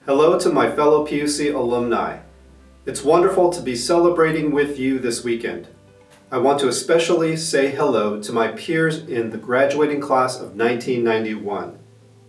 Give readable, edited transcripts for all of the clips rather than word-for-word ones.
Hello to my fellow PUC alumni. It's wonderful to be celebrating with you this weekend. I want to especially say hello to my peers in the graduating class of 1991.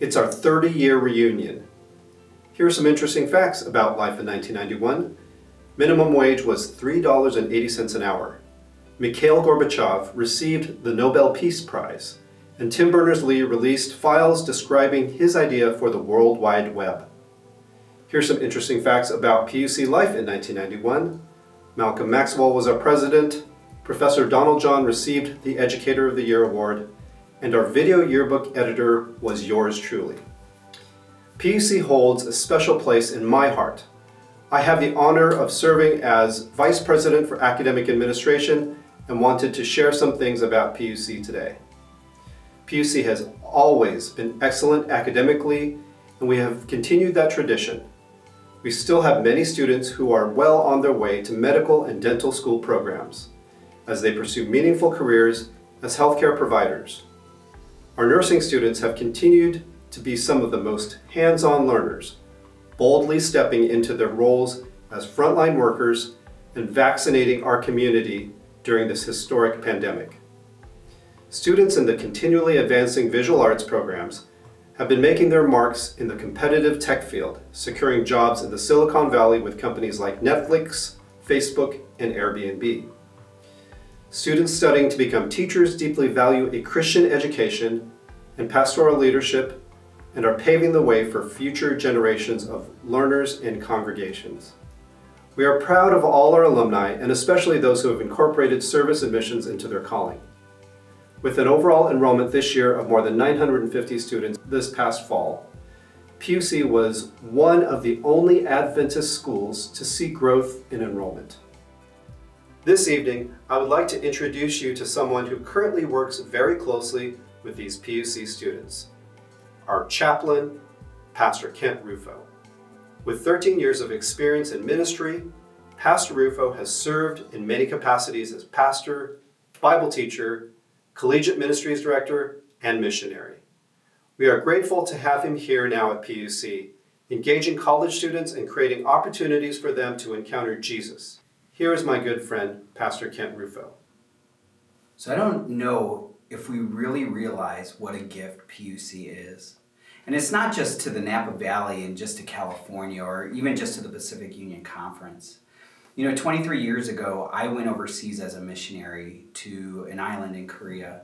It's our 30-year reunion. Here are some interesting facts about life in 1991. Minimum wage was $3.80 an hour. Mikhail Gorbachev received the Nobel Peace Prize, and Tim Berners-Lee released files describing his idea for the World Wide Web. Here's some interesting facts about PUC life in 1991. Malcolm Maxwell was our president, Professor Donald John received the Educator of the Year award, and our video yearbook editor was yours truly. PUC holds a special place in my heart. I have the honor of serving as Vice President for Academic Administration and wanted to share some things about PUC today. PUC has always been excellent academically, and we have continued that tradition. We still have many students who are well on their way to medical and dental school programs as they pursue meaningful careers as healthcare providers. Our nursing students have continued to be some of the most hands-on learners, boldly stepping into their roles as frontline workers and vaccinating our community during this historic pandemic. Students in the continually advancing visual arts programs have been making their marks in the competitive tech field, securing jobs in the Silicon Valley with companies like Netflix, Facebook, and Airbnb. Students studying to become teachers deeply value a Christian education and pastoral leadership and are paving the way for future generations of learners and congregations. We are proud of all our alumni and especially those who have incorporated service and missions into their calling. With an overall enrollment this year of more than 950 students this past fall, PUC was one of the only Adventist schools to see growth in enrollment. This evening, I would like to introduce you to someone who currently works very closely with these PUC students, our chaplain, Pastor Kent Rufo. With 13 years of experience in ministry, Pastor Rufo has served in many capacities as pastor, Bible teacher, collegiate ministries director, and missionary. We are grateful to have him here now at PUC, engaging college students and creating opportunities for them to encounter Jesus. Here is my good friend, Pastor Kent Rufo. So I don't know if we really realize what a gift PUC is. And it's not just to the Napa Valley and just to California or even just to the Pacific Union Conference. 23 years ago, I went overseas as a missionary to an island in Korea.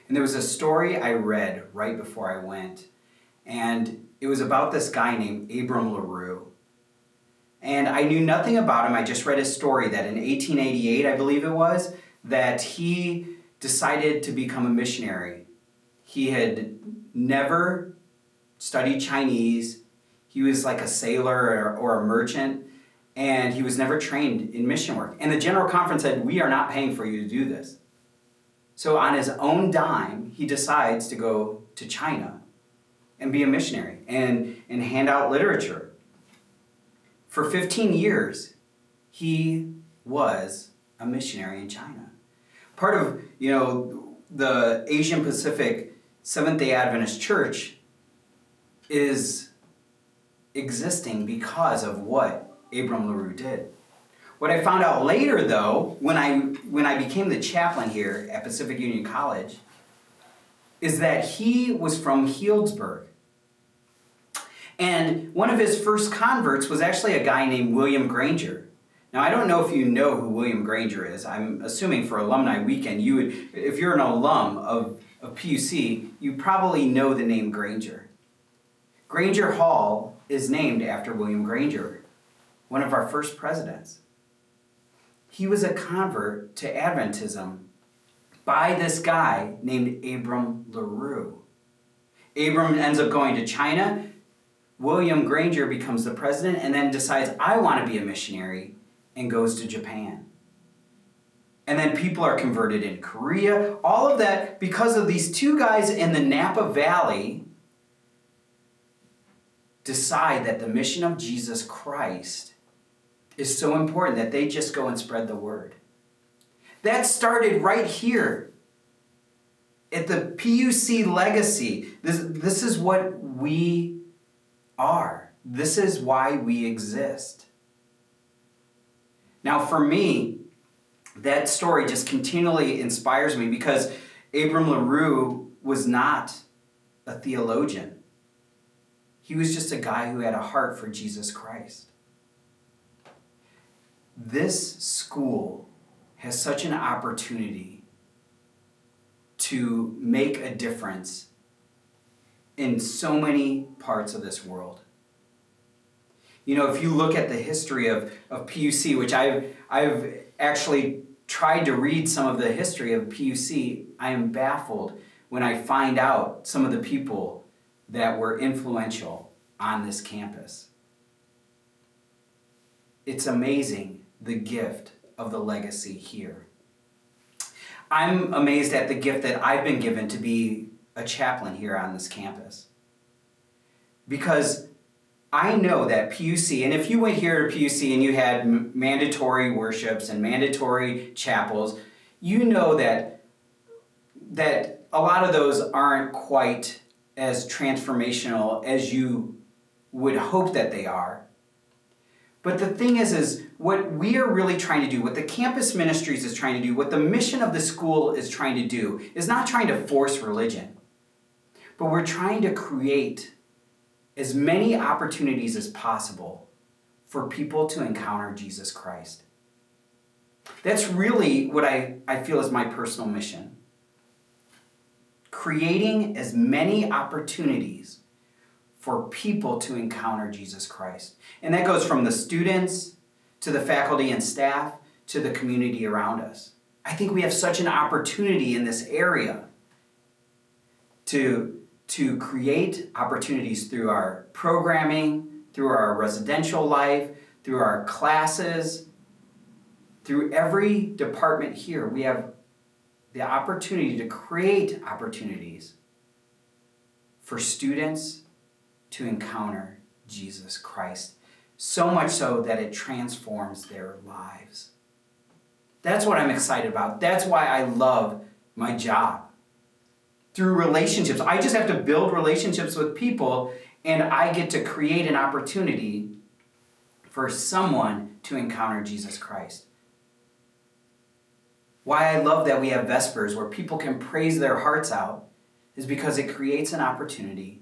And there was a story I read right before I went. And it was about this guy named Abram LaRue. And I knew nothing about him. I just read his story that in 1888, I believe it was, that he decided to become a missionary. He had never studied Chinese. He was like a sailor or a merchant. And he was never trained in mission work. And the General Conference said, we are not paying for you to do this. So on his own dime, he decides to go to China and be a missionary and hand out literature. For 15 years, he was a missionary in China. Part of, the Asian Pacific Seventh-day Adventist Church is existing because of what Abram LaRue did. What I found out later, though, when I became the chaplain here at Pacific Union College, is that he was from Healdsburg. And one of his first converts was actually a guy named William Granger. Now, I don't know if you know who William Granger is. I'm assuming for Alumni Weekend, if you're an alum of PUC, you probably know the name Granger. Granger Hall is named after William Granger, one of our first presidents. He was a convert to Adventism by this guy named Abram LaRue. Abram ends up going to China. William Granger becomes the president and then decides, I want to be a missionary, and goes to Japan. And then people are converted in Korea. All of that because of these two guys in the Napa Valley decide that the mission of Jesus Christ is so important that they just go and spread the word. That started right here at the PUC legacy. This is what we are. This is why we exist. Now, for me, that story just continually inspires me because Abram LaRue was not a theologian. He was just a guy who had a heart for Jesus Christ. This school has such an opportunity to make a difference in so many parts of this world. You know, if you look at the history of PUC, which I've actually tried to read some of the history of PUC, I am baffled when I find out some of the people that were influential on this campus. It's amazing the gift of the legacy here. I'm amazed at the gift that I've been given to be a chaplain here on this campus. Because I know that PUC, and if you went here to PUC and you had mandatory worships and mandatory chapels, you know that a lot of those aren't quite as transformational as you would hope that they are. But the thing is what we are really trying to do, what the campus ministries is trying to do, what the mission of the school is trying to do, is not trying to force religion, but we're trying to create as many opportunities as possible for people to encounter Jesus Christ. That's really what I feel is my personal mission. Creating as many opportunities for people to encounter Jesus Christ. And that goes from the students to the faculty and staff to the community around us. I think we have such an opportunity in this area to create opportunities through our programming, through our residential life, through our classes, through every department here. We have the opportunity to create opportunities for students to encounter Jesus Christ, so much so that it transforms their lives. That's what I'm excited about. That's why I love my job. Through relationships. I just have to build relationships with people, and I get to create an opportunity for someone to encounter Jesus Christ. Why I love that we have Vespers, where people can praise their hearts out, is because it creates an opportunity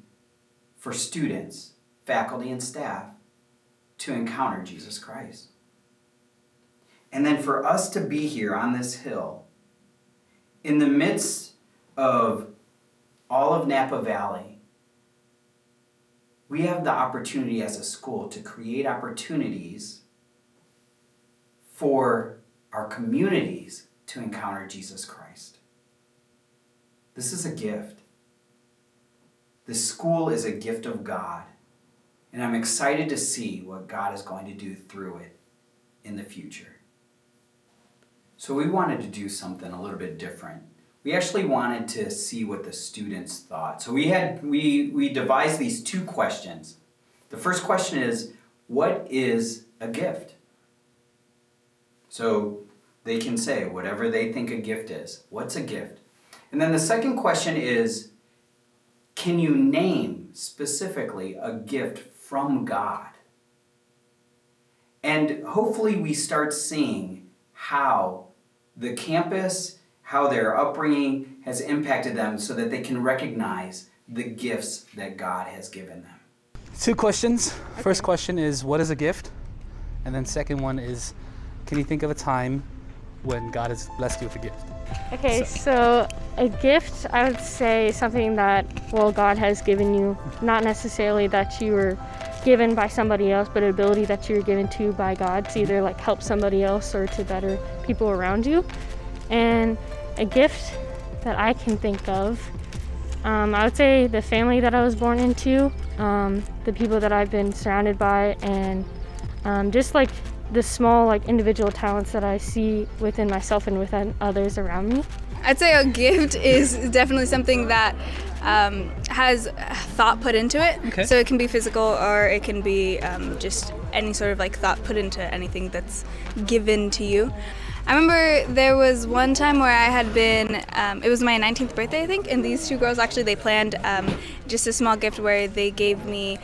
for students, faculty, and staff to encounter Jesus Christ. And then for us to be here on this hill, in the midst of all of Napa Valley, we have the opportunity as a school to create opportunities for our communities to encounter Jesus Christ. This is a gift. This school is a gift of God, and I'm excited to see what God is going to do through it in the future. So we wanted to do something a little bit different. We actually wanted to see what the students thought. So we devised these two questions. The first question is, what is a gift? So they can say whatever they think a gift is. What's a gift? And then the second question is, can you name specifically a gift from God? And hopefully we start seeing how the campus, how their upbringing has impacted them so that they can recognize the gifts that God has given them. Two questions. Okay. First question is, what is a gift? And then second one is, can you think of a time when God has blessed you with a gift? Okay, so a gift, I would say something that, God has given you, not necessarily that you were given by somebody else, but an ability that you were given to by God to either help somebody else or to better people around you. And a gift that I can think of, I would say the family that I was born into, the people that I've been surrounded by, and just the small individual talents that I see within myself and within others around me. I'd say a gift is definitely something that has thought put into it. Okay. So it can be physical, or it can be just any sort of thought put into anything that's given to you. I remember there was one time where I had been, it was my 19th birthday, I think, and these two girls actually, they planned just a small gift where they gave me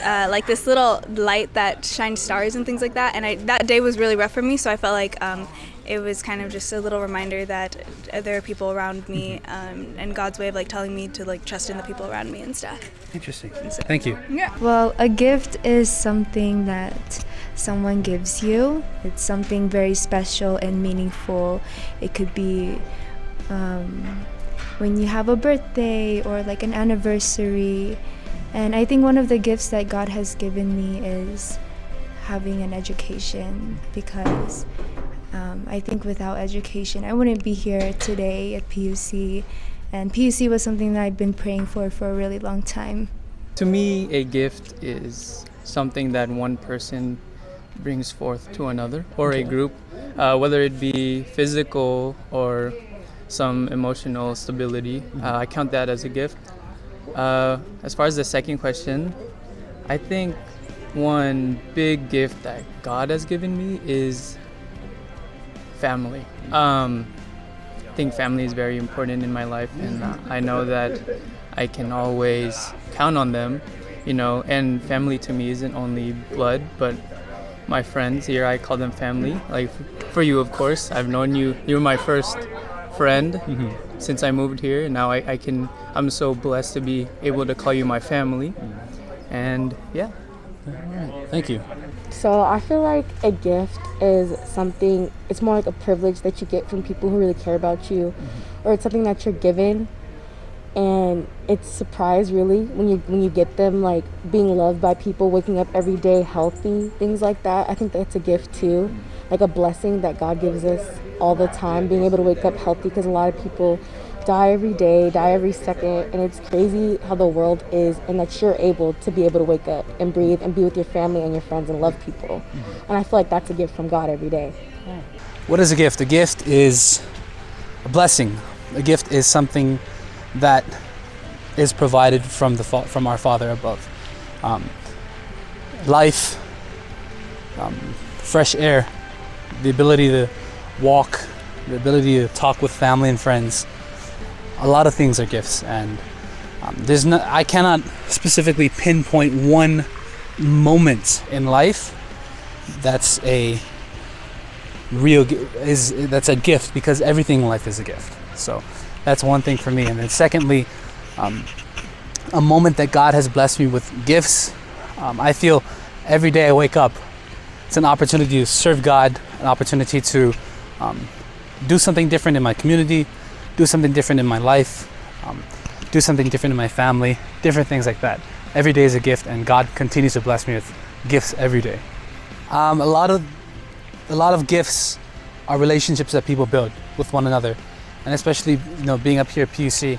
like this little light that shines stars and things like that, and that day was really rough for me, so I felt like it was kind of just a little reminder that there are people around me, and God's way of like telling me to like trust in the people around me and stuff. Interesting. Thank you. Yeah. Well, a gift is something that someone gives you. It's something very special and meaningful. It could be when you have a birthday or like an anniversary. And I think one of the gifts that God has given me is having an education, because I think without education I wouldn't be here today at PUC, and PUC was something that I'd been praying for a really long time. To me, a gift is something that one person brings forth to another, or a group, whether it be physical or some emotional stability. I count that as a gift. As far as the second question, I think one big gift that God has given me is family. I think family is very important in my life, and I know that I can always count on them, and family to me isn't only blood, but my friends here, I call them family. Like for you, of course, I've known you, you're my first friend since I moved here, and now I'm so blessed to be able to call you my family, and yeah. All right. Thank you. So I feel like a gift is something, it's more like a privilege that you get from people who really care about you, or it's something that you're given, and it's a surprise really when you get them, like being loved by people, waking up every day healthy, things like that. I think that's a gift too, like a blessing that God gives us all the time, being able to wake up healthy, because a lot of people die every day, die every second, and it's crazy how the world is, and that you're able to be able to wake up and breathe and be with your family and your friends and love people. And I feel like that's a gift from God every day. What is a gift? A gift is a blessing. A gift is something that is provided from our Father above. Life, fresh air, the ability to walk, the ability to talk with family and friends. A lot of things are gifts, and I cannot specifically pinpoint one moment in life that's a that's a gift, because everything in life is a gift. So that's one thing for me. And then secondly, a moment that God has blessed me with gifts. I feel every day I wake up, it's an opportunity to serve God, an opportunity to do something different in my community, do something different in my life, do something different in my family, different things like that. Every day is a gift, and God continues to bless me with gifts every day. A lot of gifts are relationships that people build with one another, and especially being up here at PUC,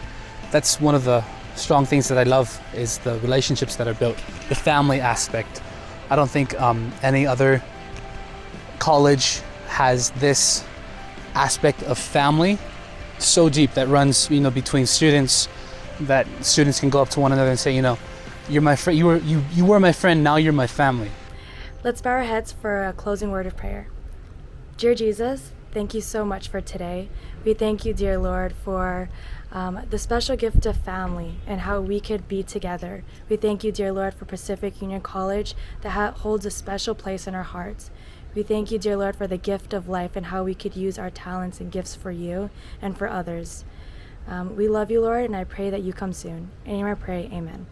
that's one of the strong things that I love, is the relationships that are built, the family aspect. I don't think any other college has this aspect of family so deep that runs between students, that students can go up to one another and say, you're my friend, you were my friend, now you're my family. Let's bow our heads for a closing word of prayer. Dear Jesus, thank you so much for today. We thank you, dear Lord, for the special gift of family and how we could be together. We thank you, dear Lord, for Pacific Union College that holds a special place in our hearts. We thank you, dear Lord, for the gift of life and how we could use our talents and gifts for you and for others. We love you, Lord, and I pray that you come soon. In your name I pray, amen.